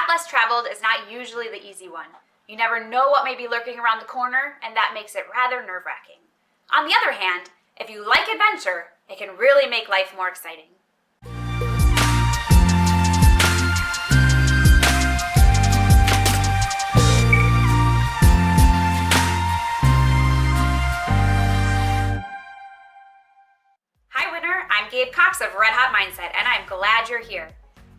path less traveled is not usually the easy one. You never know what may be lurking around the corner, and that makes it rather nerve-wracking. On the other hand, if you like adventure, it can really make life more exciting. Hi winner, I'm Gabe Cox of Red Hot Mindset, and I'm glad you're here.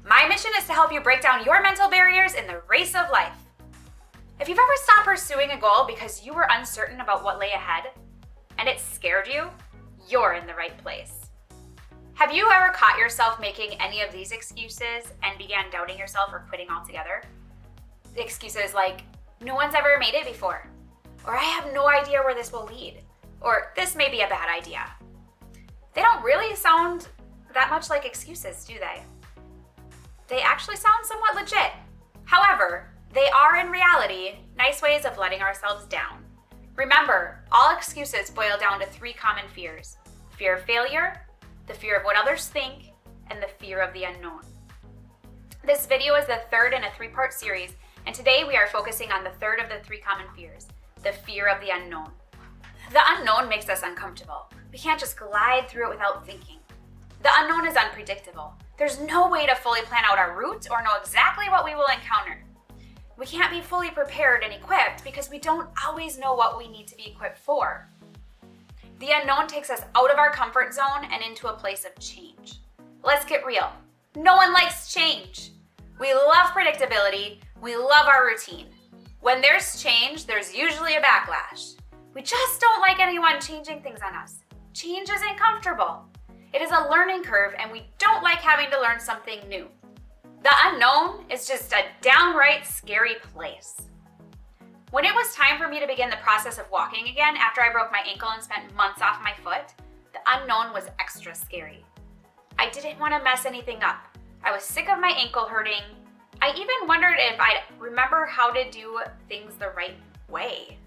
My mission is to help you break down your mental barriers in the race of life. If you've ever stopped pursuing a goal because you were uncertain about what lay ahead, and it scared you, you're in the right place. Have you ever caught yourself making any of these excuses and began doubting yourself or quitting altogether? Excuses like, no one's ever made it before, or I have no idea where this will lead, or this may be a bad idea. They don't really sound that much like excuses, do they? They actually sound somewhat legit. However, they are in reality nice ways of letting ourselves down. Remember, all excuses boil down to three common fears: fear of failure, the fear of what others think, and the fear of the unknown. This video is the third in a three-part series, and today we are focusing on the third of the three common fears, the fear of the unknown. The unknown makes us uncomfortable. We can't just glide through it without thinking. The unknown is unpredictable. There's no way to fully plan out our route or know exactly what we will encounter. We can't be fully prepared and equipped because we don't always know what we need to be equipped for. The unknown takes us out of our comfort zone and into a place of change. Let's get real. No one likes change. We love predictability. We love our routine. When there's change, there's usually a backlash. We just don't like anyone changing things on us. Change isn't comfortable. It is a learning curve, and we don't like having to learn something new. The unknown is just a downright scary place. When it was time for me to begin the process of walking again after I broke my ankle and spent months off my foot, the unknown was extra scary. I didn't want to mess anything up. I was sick of my ankle hurting. I even wondered if I'd remember how to do things the right way.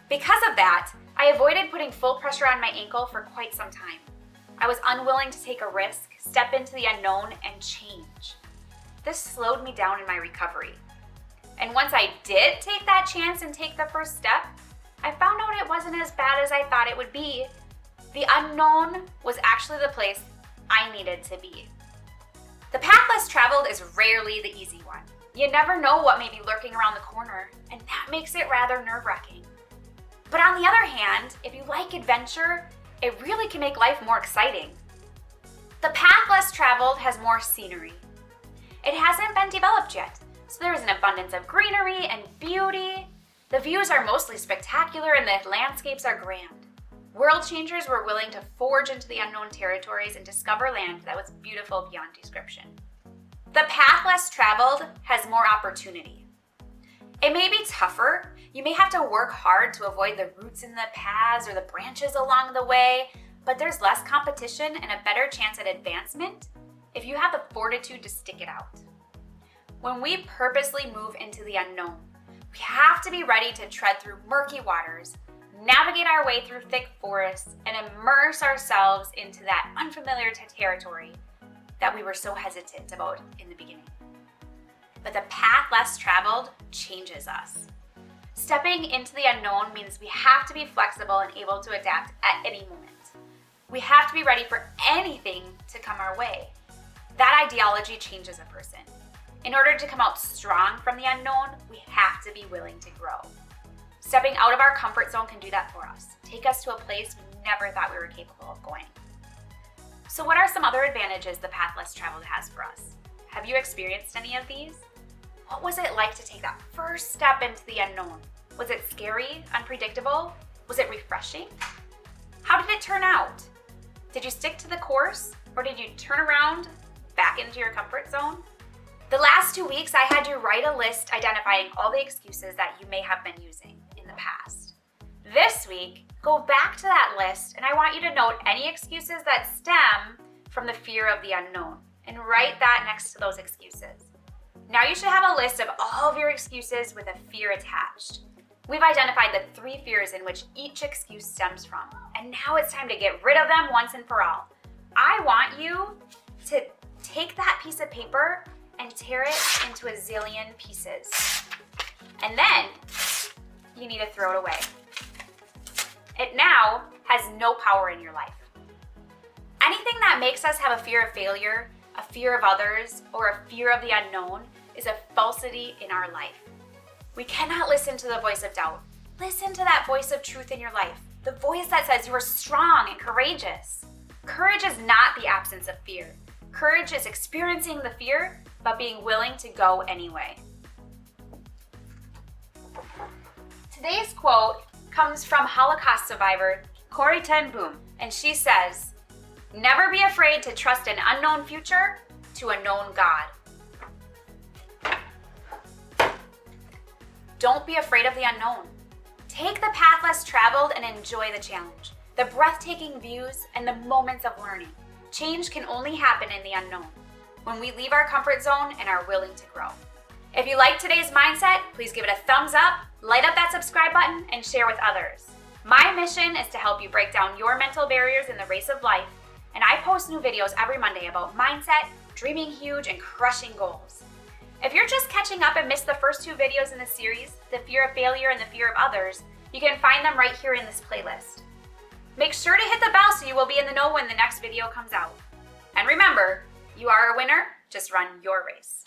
Because of that, I avoided putting full pressure on my ankle for quite some time. I was unwilling to take a risk, step into the unknown, and change. This slowed me down in my recovery. And once I did take that chance and take the first step, I found out it wasn't as bad as I thought it would be. The unknown was actually the place I needed to be. The path less traveled is rarely the easy one. You never know what may be lurking around the corner, and that makes it rather nerve-wracking. But on the other hand, if you like adventure, it really can make life more exciting. The path less traveled has more scenery. It hasn't been developed yet, so there is an abundance of greenery and beauty. The views are mostly spectacular and the landscapes are grand. World changers were willing to forge into the unknown territories and discover land that was beautiful beyond description. The path less traveled has more opportunity. It may be tougher. You may have to work hard to avoid the roots in the paths or the branches along the way, but there's less competition and a better chance at advancement if you have the fortitude to stick it out. When we purposely move into the unknown, we have to be ready to tread through murky waters, navigate our way through thick forests, and immerse ourselves into that unfamiliar territory that we were so hesitant about in the beginning. But the path less traveled changes us. Stepping into the unknown means we have to be flexible and able to adapt at any moment. We have to be ready for anything to come our way. That ideology changes a person. In order to come out strong from the unknown, we have to be willing to grow. Stepping out of our comfort zone can do that for us, take us to a place we never thought we were capable of going. So what are some other advantages the path less traveled has for us? Have you experienced any of these? What was it like to take that first step into the unknown? Was it scary, unpredictable? Was it refreshing? How did it turn out? Did you stick to the course, or did you turn around back into your comfort zone? The last 2 weeks, I had you write a list identifying all the excuses that you may have been using in the past. This week, go back to that list, and I want you to note any excuses that stem from the fear of the unknown, and write that next to those excuses. Now you should have a list of all of your excuses with a fear attached. We've identified the 3 fears in which each excuse stems from, and now it's time to get rid of them once and for all. I want you to take that piece of paper and tear it into a zillion pieces. And then you need to throw it away. It now has no power in your life. Anything that makes us have a fear of failure, a fear of others, or a fear of the unknown is a falsity in our life. We cannot listen to the voice of doubt. Listen to that voice of truth in your life, the voice that says you are strong and courageous. Courage is not the absence of fear. Courage is experiencing the fear, but being willing to go anyway. Today's quote comes from Holocaust survivor Corrie ten Boom, and she says, "Never be afraid to trust an unknown future to a known God." Don't be afraid of the unknown. Take the path less traveled and enjoy the challenge, the breathtaking views, and the moments of learning. Change can only happen in the unknown, when we leave our comfort zone and are willing to grow. If you like today's mindset, please give it a thumbs up, light up that subscribe button, and share with others. My mission is to help you break down your mental barriers in the race of life, and I post new videos every Monday about mindset, dreaming huge, and crushing goals. If you're just catching up and missed the first 2 videos in the series, the fear of failure and the fear of others, you can find them right here in this playlist. Make sure to hit the bell so you will be in the know when the next video comes out. And remember, you are a winner, just run your race.